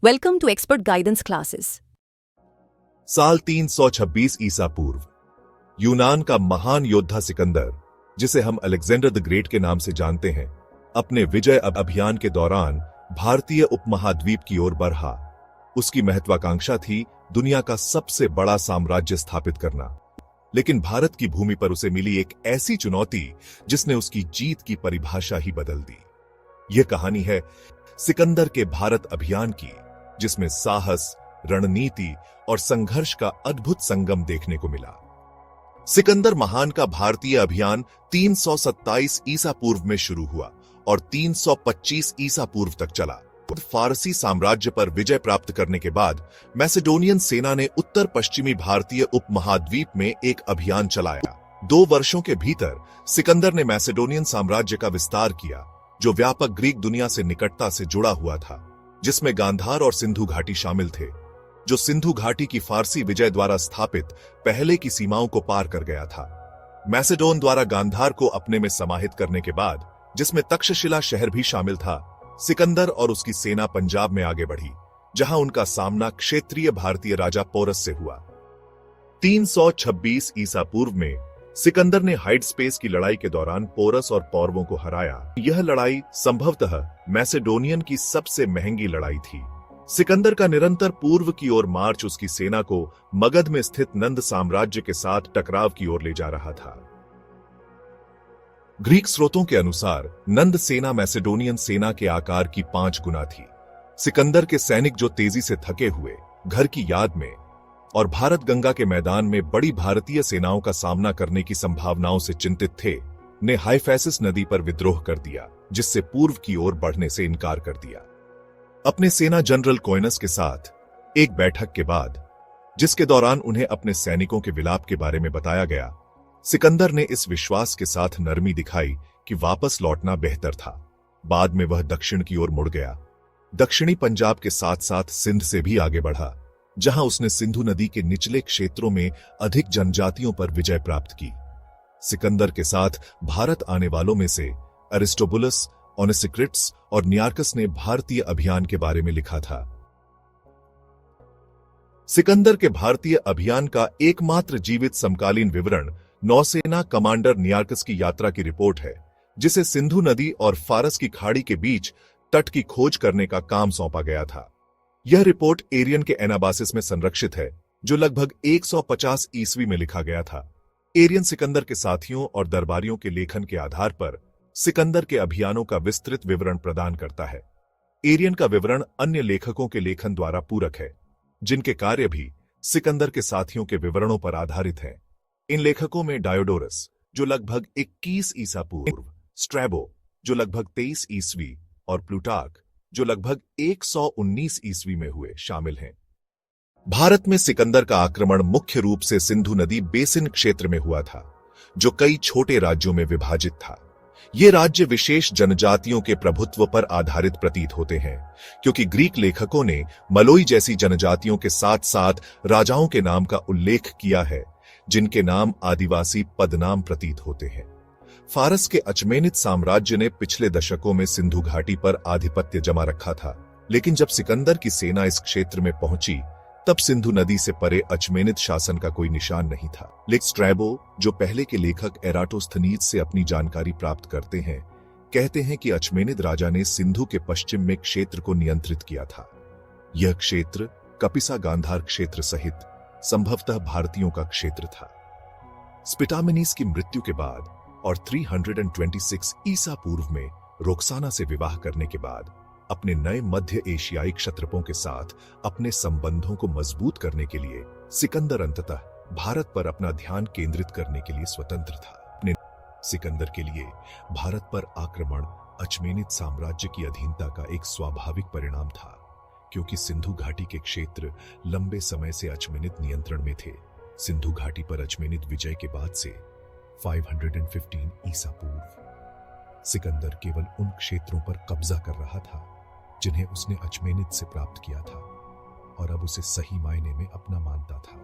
Welcome to Expert Guidance Classes. साल 326 ईसा पूर्व यूनान का महान योद्धा सिकंदर, जिसे हम अलेक्जेंडर द ग्रेट के नाम से जानते हैं, अपने विजय अभियान के दौरान भारतीय उपमहाद्वीप की ओर बढ़ा। उसकी महत्वाकांक्षा थी दुनिया का सबसे बड़ा साम्राज्य स्थापित करना, लेकिन भारत की भूमि पर उसे मिली एक ऐसी चुनौती जिसने उसकी जीत की परिभाषा ही बदल दी। यह कहानी है सिकंदर के भारत अभियान की, जिसमें साहस, रणनीति और संघर्ष का अद्भुत संगम देखने को मिला। सिकंदर महान का भारतीय अभियान 327 ईसा पूर्व में शुरू हुआ और 325 ईसा पूर्व तक चला। फारसी साम्राज्य पर विजय प्राप्त करने के बाद मैसेडोनियन सेना ने उत्तर पश्चिमी भारतीय उपमहाद्वीप में एक अभियान चलाया। 2 वर्षों के भीतर सिकंदर ने मैसेडोनियन साम्राज्य का विस्तार किया, जो व्यापक ग्रीक दुनिया से निकटता से जुड़ा हुआ था, जिसमें गांधार और सिंधु घाटी शामिल थे, जो सिंधु घाटी की फारसी विजय द्वारा स्थापित पहले की सीमाओं को पार कर गया था। मैसेडोन द्वारा गांधार को अपने में समाहित करने के बाद, जिसमें तक्षशिला शहर भी शामिल था, सिकंदर और उसकी सेना पंजाब में आगे बढ़ी, जहां उनका सामना क्षेत्रीय भारतीय राजा पोरस से हुआ। 326 ईसा पूर्व में सिकंदर ने हाइडस्पेस की लड़ाई के दौरान पोरस और पौरवों को हराया। यह लड़ाई संभवतः मैसेडोनियन की सबसे महंगी लड़ाई थी। सिकंदर का निरंतर पूर्व की ओर मार्च उसकी सेना को मगध में स्थित नंद साम्राज्य के साथ टकराव की ओर ले जा रहा था। ग्रीक स्रोतों के अनुसार नंद सेना मैसेडोनियन सेना के आकार की 5 गुना थी। सिकंदर के सैनिक, जो तेजी से थके हुए, घर की याद में और भारत गंगा के मैदान में बड़ी भारतीय सेनाओं का सामना करने की संभावनाओं से चिंतित थे, ने हाइफैसिस नदी पर विद्रोह कर दिया, जिससे पूर्व की ओर बढ़ने से इनकार कर दिया। अपने सेना जनरल कोइनस के साथ एक बैठक के बाद, जिसके दौरान उन्हें अपने सैनिकों के विलाप के बारे में बताया गया, सिकंदर ने इस विश्वास के साथ नरमी दिखाई कि वापस लौटना बेहतर था। बाद में वह दक्षिण की ओर मुड़ गया, दक्षिणी पंजाब के साथ साथ सिंध से भी आगे बढ़ा, जहां उसने सिंधु नदी के निचले क्षेत्रों में अधिक जनजातियों पर विजय प्राप्त की। सिकंदर के साथ भारत आने वालों में से अरिस्टोबुलस, ओनेसिक्रिट्स और नियार्कस ने भारतीय अभियान के बारे में लिखा था। सिकंदर के भारतीय अभियान का एकमात्र जीवित समकालीन विवरण नौसेना कमांडर नियार्कस की यात्रा की रिपोर्ट है, जिसे सिंधु नदी और फारस की खाड़ी के बीच तट की खोज करने का काम सौंपा गया था। यह रिपोर्ट एरियन के एनाबासिस में संरक्षित है, जो लगभग 150 ईस्वी में लिखा गया था। एरियन सिकंदर के साथियों और दरबारियों के लेखन के आधार पर सिकंदर के अभियानों का विस्तृत विवरण प्रदान करता है। एरियन का विवरण अन्य लेखकों के लेखन द्वारा पूरक है, जिनके कार्य भी सिकंदर के साथियों के विवरणों पर आधारित हैं। इन लेखकों में डायोडोरस, जो लगभग 21 ईसा पूर्व, स्ट्रैबो, जो लगभग 23 ईस्वी, और प्लूटार्क, जो लगभग 119 ईस्वी में हुए, शामिल हैं। भारत में सिकंदर का आक्रमण मुख्य रूप से सिंधु नदी बेसिन क्षेत्र में हुआ था, जो कई छोटे राज्यों में विभाजित था। ये राज्य विशेष जनजातियों के प्रभुत्व पर आधारित प्रतीत होते हैं, क्योंकि ग्रीक लेखकों ने मलोई जैसी जनजातियों के साथ साथ राजाओं के नाम का उल्लेख किया है, जिनके नाम आदिवासी पदनाम प्रतीत होते हैं। फारस के अचमेनिद साम्राज्य ने पिछले दशकों में सिंधु घाटी पर आधिपत्य जमा रखा था, लेकिन जब सिकंदर की सेना इस क्षेत्र में पहुंची, तब सिंधु नदी से परे अचमेनिद शासन का कोई निशान नहीं था। लेकिन स्ट्रैबो, जो पहले के लेखक एराटोस्थनीज से अपनी जानकारी प्राप्त करते हैं, कहते हैं कि अचमेनिद राजा ने सिंधु के पश्चिम में क्षेत्र को नियंत्रित किया था। यह क्षेत्र कपिसा गांधार क्षेत्र सहित संभवतः भारतीयों का क्षेत्र था। स्पिटामिनीस की मृत्यु के बाद और 326 ईसा पूर्व में रोक्साना से विवाह करने के बाद अपने नए मध्य एशियाई क्षत्रपों के साथ अपने संबंधों को मजबूत करने के लिए सिकंदर अंततः भारत पर अपना ध्यान केंद्रित करने के लिए स्वतंत्र था। अपने सिकंदर के लिए भारत पर आक्रमण अचमेनिद साम्राज्य की अधीनता का एक स्वाभाविक परिणाम था, क्योंकि सिंधु घाटी के क्षेत्र लंबे समय से अचमेनिद नियंत्रण में थे। सिंधु घाटी पर अचमेनिद विजय के बाद से 515 ईसा पूर्व सिकंदर केवल उन क्षेत्रों पर कब्जा कर रहा था जिन्हें उसने अचमेनिद से प्राप्त किया था, और अब उसे सही मायने में अपना मानता था।